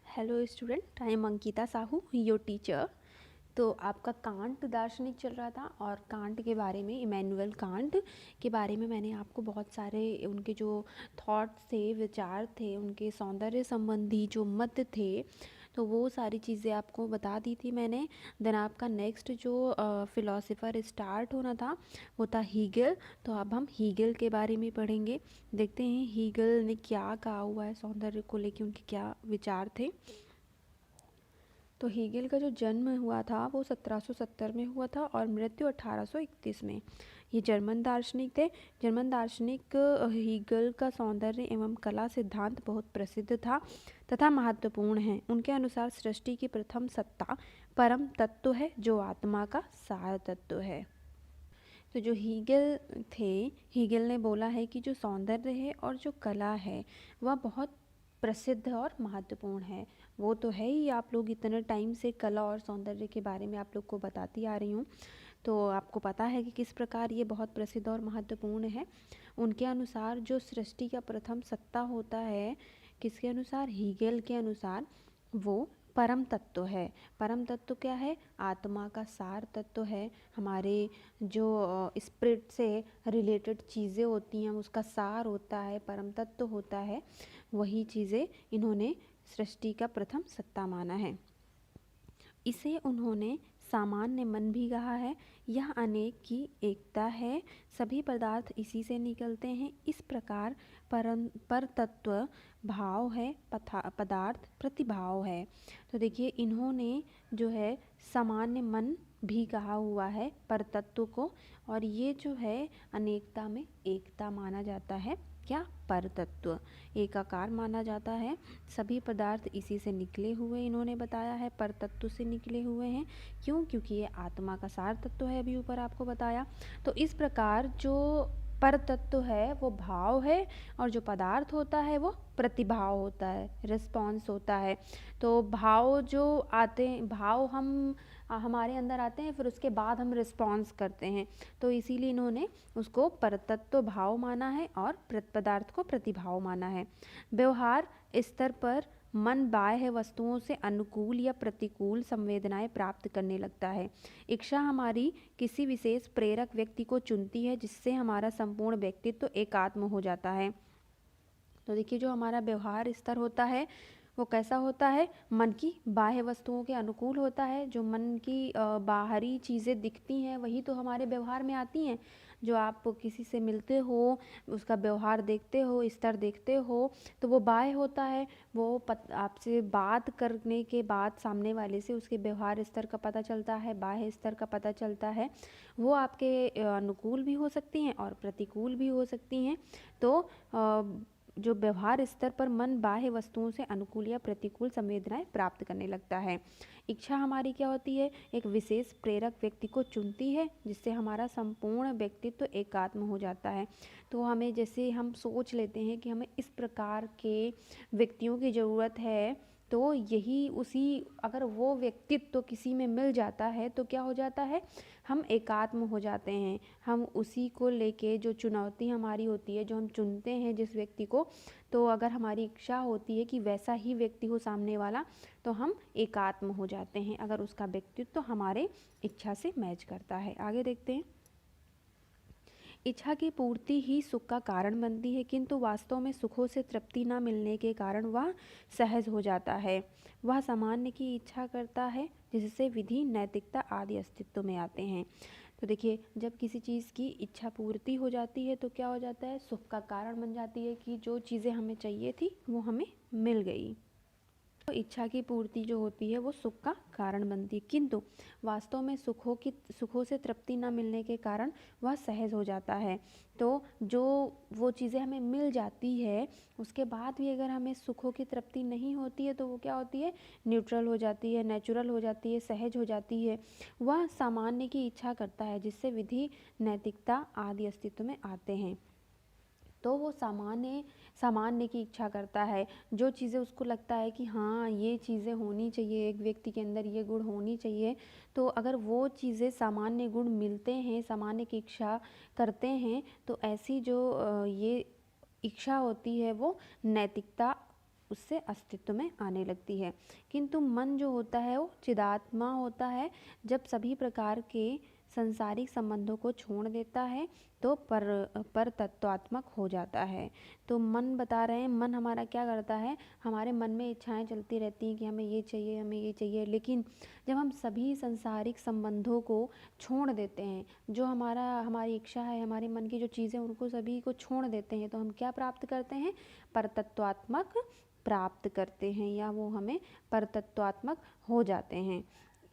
Hello student, I am Ankita Sahu, your teacher. तो आपका can't दार्शनिक चल रहा था और कांट के बारे में, इमैनुअल कांट के बारे में मैंने आपको बहुत सारे उनके जो थॉट्स थे, विचार थे, उनके सौंदर्य संबंधी जो मत थे, तो वो सारी चीज़ें आपको बता दी थी मैंने। देन आपका नेक्स्ट जो फ़िलासफ़र स्टार्ट होना था वो था हीगल। तो अब हम हीगल के बारे में पढ़ेंगे। देखते हैं हीगल ने क्या कहा हुआ है सौंदर्य को लेकर, उनके क्या विचार थे। तो हीगल का जो जन्म हुआ था वो 1770 में हुआ था और मृत्यु 1831 में। ये जर्मन दार्शनिक थे। जर्मन दार्शनिक हीगल का सौंदर्य एवं कला सिद्धांत बहुत प्रसिद्ध था तथा महत्वपूर्ण है। उनके अनुसार सृष्टि की प्रथम सत्ता परम तत्व है जो आत्मा का सार तत्व है। तो जो हीगल थे, हीगल ने बोला है कि जो सौंदर्य है और जो कला है वह बहुत प्रसिद्ध और महत्वपूर्ण है। वो तो है ही, आप लोग इतने टाइम से कला और सौंदर्य के बारे में आप लोग को बताती आ रही हूँ, तो आपको पता है कि किस प्रकार ये बहुत प्रसिद्ध और महत्वपूर्ण है। उनके अनुसार जो सृष्टि का प्रथम सत्ता होता है, किसके अनुसार? हीगल के अनुसार वो परम तत्व है। परम तत्व क्या है? आत्मा का सार तत्व है। हमारे जो स्पिरिट से रिलेटेड चीज़ें होती हैं उसका सार होता है, परम तत्व होता है। वही चीज़ें इन्होंने सृष्टि का प्रथम सत्ता माना है। इसे उन्होंने सामान्य मन भी कहा है। यह अनेक की एकता है, सभी पदार्थ इसी से निकलते हैं। इस प्रकार पर तत्व भाव है, पदार्थ प्रतिभाव है। तो देखिए इन्होंने जो है सामान्य मन भी कहा हुआ है पर तत्व को, और ये जो है अनेकता में एकता माना जाता है। क्या? पर तत्व एकाकार माना जाता है। सभी पदार्थ इसी से निकले हुए इन्होंने बताया है, पर तत्व से निकले हुए हैं। क्यों? क्योंकि ये आत्मा का सार तत्व है, अभी ऊपर आपको बताया। तो इस प्रकार जो पर तत्व है वो भाव है और जो पदार्थ होता है वो प्रतिभाव होता है, रिस्पॉन्स होता है। तो भाव जो आते हैं, भाव हम हमारे अंदर आते हैं, फिर उसके बाद हम रिस्पॉन्स करते हैं। तो इसीलिए इन्होंने उसको परतत्व भाव माना है और पदार्थ को प्रतिभाव माना है। व्यवहार स्तर पर मन बाह्य वस्तुओं से अनुकूल या प्रतिकूल संवेदनाएं प्राप्त करने लगता है। इच्छा हमारी किसी विशेष प्रेरक व्यक्ति को चुनती है जिससे हमारा संपूर्ण व्यक्तित्व एकात्म हो जाता है। तो देखिए जो हमारा व्यवहार स्तर होता है वो कैसा होता है? मन की बाह्य वस्तुओं के अनुकूल होता है। जो मन की बाहरी चीज़ें दिखती हैं वही तो हमारे व्यवहार में आती हैं। जो आप किसी से मिलते हो, उसका व्यवहार देखते हो, स्तर देखते हो, तो वो बाह्य होता है। वो आपसे बात करने के बाद सामने वाले से उसके व्यवहार स्तर का पता चलता है, बाह्य स्तर का पता चलता है। वो आपके अनुकूल भी हो सकती हैं और प्रतिकूल भी हो सकती हैं। तो जो व्यवहार स्तर पर मन बाह्य वस्तुओं से अनुकूल या प्रतिकूल संवेदनाएं प्राप्त करने लगता है। इच्छा हमारी क्या होती है? एक विशेष प्रेरक व्यक्ति को चुनती है जिससे हमारा संपूर्ण व्यक्तित्व एकात्म हो जाता है। तो हमें जैसे हम सोच लेते हैं कि हमें इस प्रकार के व्यक्तियों की ज़रूरत है, तो यही उसी अगर वो व्यक्तित्व किसी में मिल जाता है तो क्या हो जाता है? हम एकात्म हो जाते हैं। हम उसी को लेके जो चुनौती हमारी होती है, जो हम चुनते हैं जिस व्यक्ति को, तो अगर हमारी इच्छा होती है कि वैसा ही व्यक्ति हो सामने वाला, तो हम एकात्म हो जाते हैं अगर उसका व्यक्तित्व हमारे इच्छा से मैच करता है। आगे देखते हैं। इच्छा की पूर्ति ही सुख का कारण बनती है, किंतु वास्तव में सुखों से तृप्ति न मिलने के कारण वह सहज हो जाता है। वह सामान्य की इच्छा करता है जिससे विधि, नैतिकता आदि अस्तित्व में आते हैं। तो देखिए जब किसी चीज़ की इच्छा पूर्ति हो जाती है तो क्या हो जाता है? सुख का कारण बन जाती है कि जो चीज़ें हमें चाहिए थी वो हमें मिल गई। तो इच्छा की पूर्ति जो होती है वो सुख का कारण बनती है, किंतु वास्तव में सुखों से तृप्ति न मिलने के कारण वह सहज हो जाता है। तो जो वो चीज़ें हमें मिल जाती है उसके बाद भी अगर हमें सुखों की तृप्ति नहीं होती है तो वो क्या होती है? न्यूट्रल हो जाती है, नेचुरल हो जाती है, सहज हो जाती है। वह सामान्य की इच्छा करता है जिससे विधि, नैतिकता आदि अस्तित्व में आते हैं। तो वो सामान्य की इच्छा करता है। जो चीज़ें उसको लगता है कि हाँ ये चीज़ें होनी चाहिए, एक व्यक्ति के अंदर ये गुण होनी चाहिए, तो अगर वो चीज़ें सामान्य गुण मिलते हैं, सामान्य की इच्छा करते हैं, तो ऐसी जो ये इच्छा होती है वो नैतिकता उससे अस्तित्व में आने लगती है। किंतु मन जो होता है वो चिदात्मा होता है। जब सभी प्रकार के सांसारिक संबंधों को छोड़ देता है तो पर तत्वात्मक हो जाता है। तो मन बता रहे हैं, मन हमारा क्या करता है, हमारे मन में इच्छाएं चलती रहती हैं कि हमें ये चाहिए, हमें ये चाहिए, लेकिन जब हम सभी सांसारिक संबंधों को छोड़ देते हैं, जो हमारी इच्छा है, हमारे मन की जो चीज़ें, उनको सभी को छोड़ देते हैं, तो हम क्या प्राप्त करते हैं, परतत्वात्मक प्राप्त करते हैं, या वो हमें परतत्वात्मक हो जाते हैं।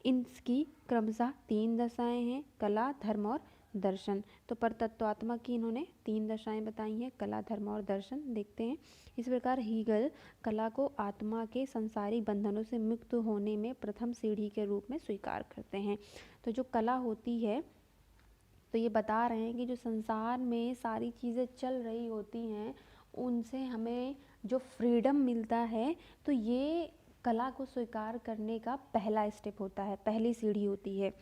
इनकी क्रमशः 3 दशाएं हैं, कला, धर्म और दर्शन। तो परतत्वात्मक की इन्होंने 3 दशाएं बताई हैं, कला, धर्म और दर्शन। देखते हैं। इस प्रकार हीगल कला को आत्मा के संसारिक बंधनों से मुक्त होने में प्रथम सीढ़ी के रूप में स्वीकार करते हैं। तो जो कला होती है, तो ये बता रहे हैं कि जो संसार में सारी चीज़ें चल रही होती हैं, उनसे हमें जो फ्रीडम मिलता है, तो ये कला को स्वीकार करने का पहला स्टेप होता है, पहली सीढ़ी होती है।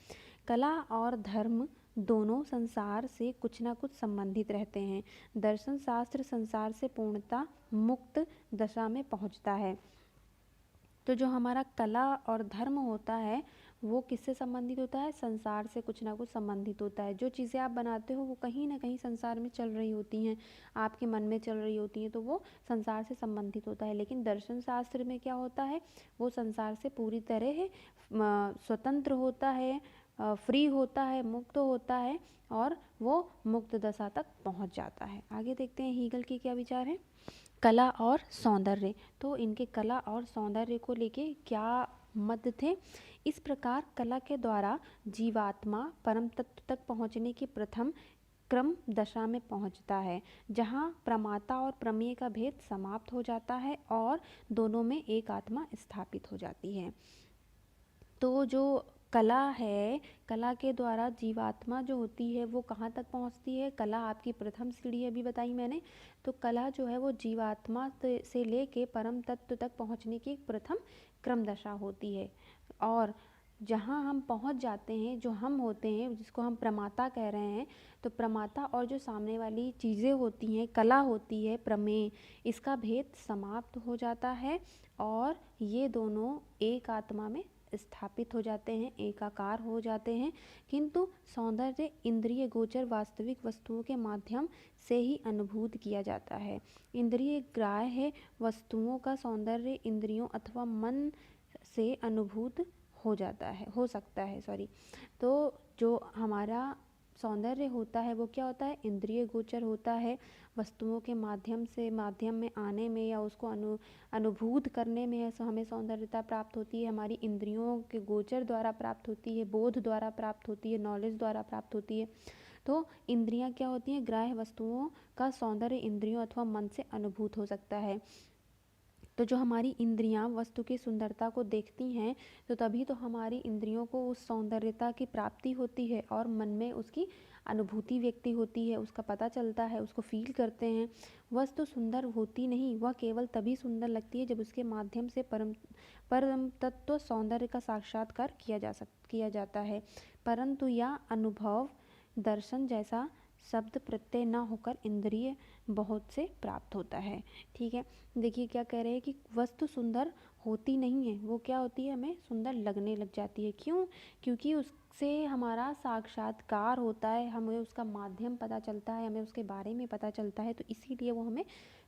कला और धर्म दोनों संसार से कुछ ना कुछ संबंधित रहते हैं। दर्शन शास्त्र संसार से पूर्णतः मुक्त दशा में पहुंचता है। तो जो हमारा कला और धर्म होता है वो किससे संबंधित होता है, संसार से कुछ ना कुछ संबंधित होता है। जो चीज़ें आप बनाते हो वो कहीं ना कहीं संसार में चल रही होती हैं, आपके मन में चल रही होती हैं, तो वो संसार से संबंधित होता है। लेकिन दर्शन शास्त्र में क्या होता है, वो संसार से पूरी तरह स्वतंत्र होता है, फ्री होता है, मुक्त होता है, और वो मुक्त दशा तक पहुंच जाता है। आगे देखते हैं हीगल के क्या विचार हैं। कला और सौंदर्य। तो इनके कला और सौंदर्य को लेके क्या मत थे। इस प्रकार कला के द्वारा जीवात्मा परम तत्व तक पहुँचने की प्रथम क्रम दशा में पहुँचता है, जहाँ प्रमाता और प्रमेय का भेद समाप्त हो जाता है और दोनों में एक आत्मा स्थापित हो जाती है। तो जो कला है, कला के द्वारा जीवात्मा जो होती है वो कहाँ तक पहुँचती है, कला आपकी प्रथम सीढ़ी अभी बताई मैंने। तो कला जो है वो जीवात्मा से लेके परम तत्व तक पहुँचने की एक प्रथम क्रम दशा होती है। और जहाँ हम पहुँच जाते हैं, जो हम होते हैं, जिसको हम प्रमाता कह रहे हैं, तो प्रमाता और जो सामने वाली चीज़ें होती हैं, कला होती है, प्रमेय, इसका भेद समाप्त हो जाता है और ये दोनों एक आत्मा में स्थापित हो जाते हैं, एकाकार हो जाते हैं। किंतु सौंदर्य इंद्रिय गोचर वास्तविक वस्तुओं के माध्यम से ही अनुभूत किया जाता है। इंद्रिय ग्राह्य वस्तुओं का सौंदर्य इंद्रियों अथवा मन से अनुभूत हो सकता है। तो जो हमारा सौंदर्य होता है वो क्या होता है, इंद्रिय गोचर होता है, वस्तुओं के माध्यम में आने में या उसको अनुभूत करने में हमें सौंदर्यता प्राप्त होती है, हमारी इंद्रियों के गोचर द्वारा प्राप्त होती है, बोध द्वारा प्राप्त होती है, नॉलेज द्वारा प्राप्त होती है। तो इंद्रियां क्या होती हैं, ग्राह्य वस्तुओं का सौंदर्य इंद्रियों अथवा मन से अनुभूत हो सकता है। तो जो हमारी इंद्रियां वस्तु की सुंदरता को देखती हैं, तो तभी तो हमारी इंद्रियों को उस सौंदर्यता की प्राप्ति होती है और मन में उसकी अनुभूति व्यक्ति होती है, उसका पता चलता है, उसको फील करते हैं। वस्तु सुंदर होती नहीं, वह केवल तभी सुंदर लगती है जब उसके माध्यम से परम तत्व सौंदर्य का साक्षात्कार किया जाता है। परंतु यह अनुभव दर्शन जैसा शब्द प्रत्यय न होकर इंद्रिय बहुत से प्राप्त होता है। ठीक है, देखिए क्या कह रहे हैं कि वस्तु सुंदर होती नहीं है, वो क्या होती है, हमें सुंदर लगने लग जाती है। क्यों? क्योंकि उससे हमारा साक्षात्कार होता है, हमें उसका माध्यम पता चलता है, हमें उसके बारे में पता चलता है, तो इसीलिए वो हमें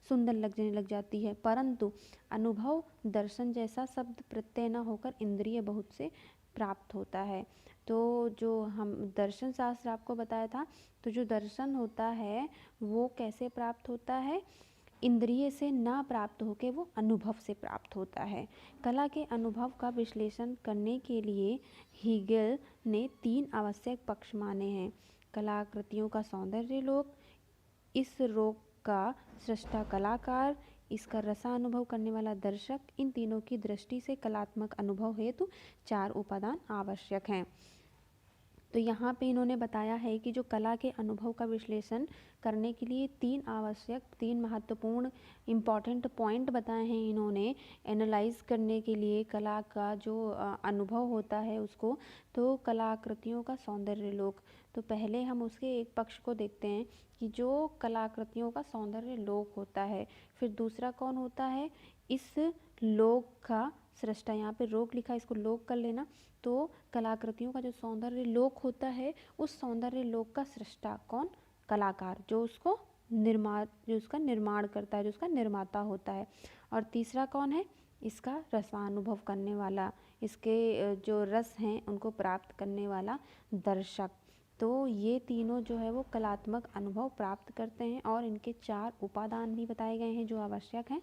सुंदर लगने लग जाती है। परंतु अनुभव दर्शन जैसा शब्द प्रत्यय न होकर इंद्रिय बहुत से प्राप्त होता है। तो जो हम दर्शन शास्त्र आपको बताया था, तो जो दर्शन होता है वो कैसे प्राप्त होता है, इंद्रिय से ना प्राप्त होकर वो अनुभव से प्राप्त होता है। कला के अनुभव का विश्लेषण करने के लिए हीगल ने 3 आवश्यक पक्ष माने हैं। कलाकृतियों का सौंदर्य लोक, इस रोग का सृष्टा कलाकार, इसका रसानुभव करने वाला दर्शक, इन तीनों की दृष्टि से कलात्मक अनुभव हेतु 4 उपादान आवश्यक हैं। तो यहाँ पे इन्होंने बताया है कि जो कला के अनुभव का विश्लेषण करने के लिए 3 महत्वपूर्ण इम्पॉर्टेंट पॉइंट बताए हैं इन्होंने, एनालाइज करने के लिए कला का जो अनुभव होता है उसको। तो कलाकृतियों का सौंदर्य लोक, तो पहले हम उसके एक पक्ष को देखते हैं कि जो कलाकृतियों का सौंदर्य लोक होता है। फिर दूसरा कौन होता है, इस लोक का सृष्टा, यहाँ पे रोग लिखा है, इसको लोक कर लेना। तो कलाकृतियों का जो सौंदर्य लोक होता है, उस सौंदर्य लोक का सृष्टा कौन? कलाकार, जो उसको जो उसका निर्माण करता है, जो उसका निर्माता होता है। और तीसरा कौन है? इसका रसानुभव करने वाला, इसके जो रस हैं उनको प्राप्त करने वाला दर्शक। तो ये तीनों जो है वो कलात्मक अनुभव प्राप्त करते हैं, और इनके 4 उपादान भी बताए गए हैं जो आवश्यक हैं।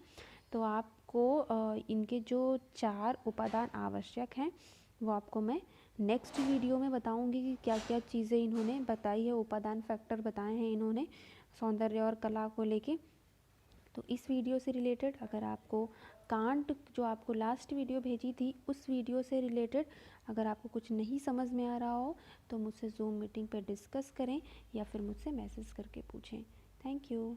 तो आपको इनके जो 4 उपादान आवश्यक हैं वो आपको मैं नेक्स्ट वीडियो में बताऊंगी कि क्या क्या चीज़ें इन्होंने बताई है, उपादान फैक्टर बताए हैं इन्होंने सौंदर्य और कला को लेके। तो इस वीडियो से रिलेटेड अगर आपको कांट, जो आपको लास्ट वीडियो भेजी थी, उस वीडियो से रिलेटेड अगर आपको कुछ नहीं समझ में आ रहा हो तो मुझसे ज़ूम मीटिंग पे डिस्कस करें या फिर मुझसे मैसेज करके पूछें। Thank you.